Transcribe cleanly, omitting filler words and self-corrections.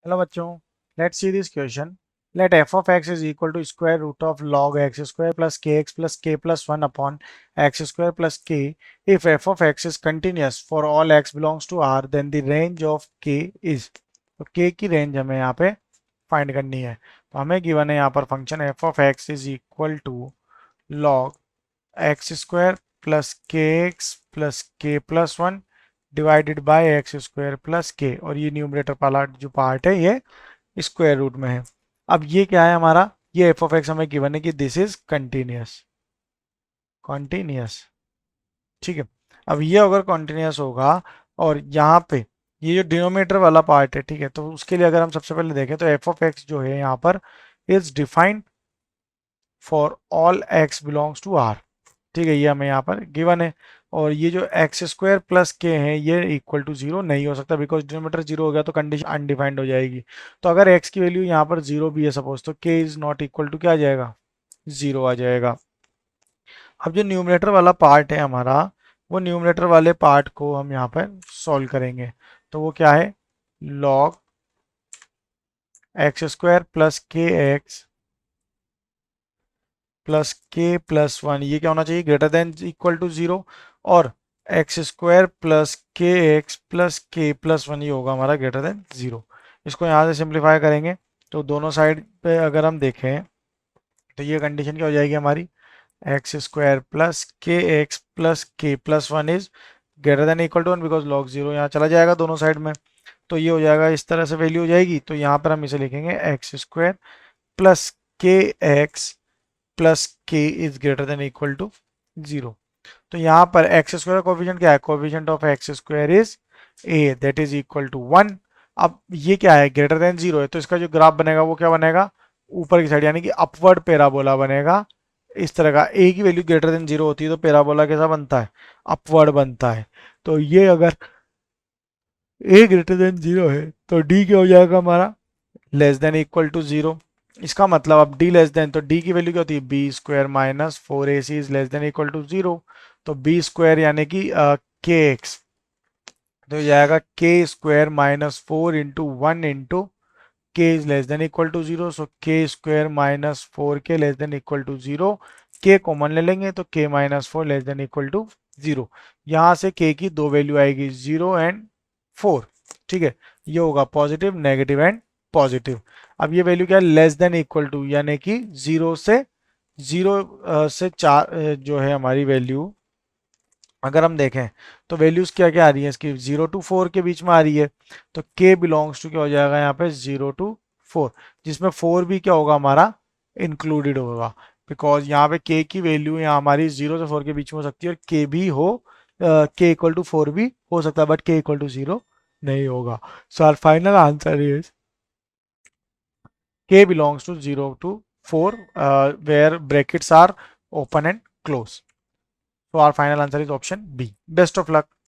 Hello बच्चों, let's see this question. Let f of x is equal to square root of log x square plus kx plus k plus 1 upon x square plus k. If f of x is continuous for all x belongs to R, then the range of k is. तो k की range हमें यहाँ पे find करनी है. तो हमें given है यहाँ पर function f of x is equal to log x square plus K X plus K plus one divided by x square plus के, और ये न्यूमरेटर वाला जो पार्ट है ये स्क्वायर रूट में है. अब ये क्या है हमारा, ये एफ ऑफ एक्स हमें गिवन है कि दिस इज कंटिन्यूस. कॉन्टिन्यूस, ठीक है. अब ये अगर कॉन्टिन्यूस होगा और यहाँ पे ये जो डिनोमिनेटर वाला पार्ट है, ठीक है, तो उसके लिए अगर हम सबसे पहले देखें तो एफ ऑफ एक्स जो है यहाँ पर is defined for all X belongs to R. ठीक है, ये हमें यहाँ पर गिवन है. और ये जो एक्स स्क्वायर प्लस के हैं ये इक्वल टू जीरो नहीं हो सकता, बिकॉज डिनोमीटर जीरो हो गया तो कंडीशन अनडिफाइंड हो जाएगी. तो अगर एक्स की वैल्यू यहाँ पर जीरो भी है सपोज, तो के इज नॉट इक्वल टू क्या आ जाएगा, जीरो आ जाएगा. अब जो न्यूमरेटर वाला पार्ट है हमारा, वो न्यूमरेटर वाले पार्ट को हम यहाँ पर सॉल्व करेंगे. तो वो क्या है, log X square plus K X plus K plus one, ये क्या होना चाहिए, greater than equal to zero. और X square plus K X plus K plus one, ये होगा हमारा ग्रेटर देन जीरो. इसको यहाँ से सिंप्लीफाई करेंगे तो दोनों साइड पे अगर हम देखें तो ये कंडीशन क्या हो जाएगी हमारी, X square plus K plus one is greater than equal to one, because log zero यहाँ चला जाएगा दोनों साइड में. तो ये हो जाएगा, इस तरह से वैल्यू हो जाएगी. तो यहाँ पर हम इसे लिखेंगे X square plus K X plus K is greater than equal to zero. तो यहाँ पर एक्स स्क्वायर कोफिशिएंट क्या है, coefficient of X square is A, that is equal to one. अब ये क्या है, ग्रेटर देन जीरो है, तो इसका जो ग्राफ बनेगा वो क्या बनेगा, ऊपर की साइड, यानी कि अपवर्ड पैराबोला बनेगा. इस तरह का ए की वैल्यू ग्रेटर देन जीरो होती है तो पैराबोला कैसा बनता है, अपवर्ड बनता है. तो ये अगर ए ग्रेटर देन जीरो है तो डी क्या हो जाएगा हमारा, less than equal to zero. इसका मतलब अब डी लेस देन, तो डी की वैल्यू क्या होती है, B square minus four A C is less than equal to zero. तो बी स्क्वायर यानी कि के एक्स, तो जाएगा K square minus four into one into K is less than equal to zero. So K square minus four K less than equal to zero. K common ले लेंगे तो K minus four less than equal to zero. यहाँ से के की दो value आएगी, zero and four. ठीक है, ये होगा पॉजिटिव नेगेटिव एंड पॉजिटिव. अब ये वैल्यू क्या है, लेस देन इक्वल टू, यानी कि जीरो से चार जो है हमारी वैल्यू अगर हम देखें तो वैल्यूज क्या क्या आ रही है इसकी, जीरो टू फोर के बीच में आ रही है. तो के बिलोंग्स टू क्या हो जाएगा यहाँ पे, जीरो टू फोर, जिसमें फोर भी क्या होगा हमारा इंक्लूडेड होगा. बिकॉज यहाँ पे के की वैल्यू यहाँ हमारी जीरो से फोर के बीच में हो सकती है, और के भी हो, के इक्वल टू फोर भी हो सकता है, बट के इक्वल टू जीरो नहीं होगा. So our final answer is k belongs to 0 to 4, where brackets are open and close. So our final answer is option B. Best of luck.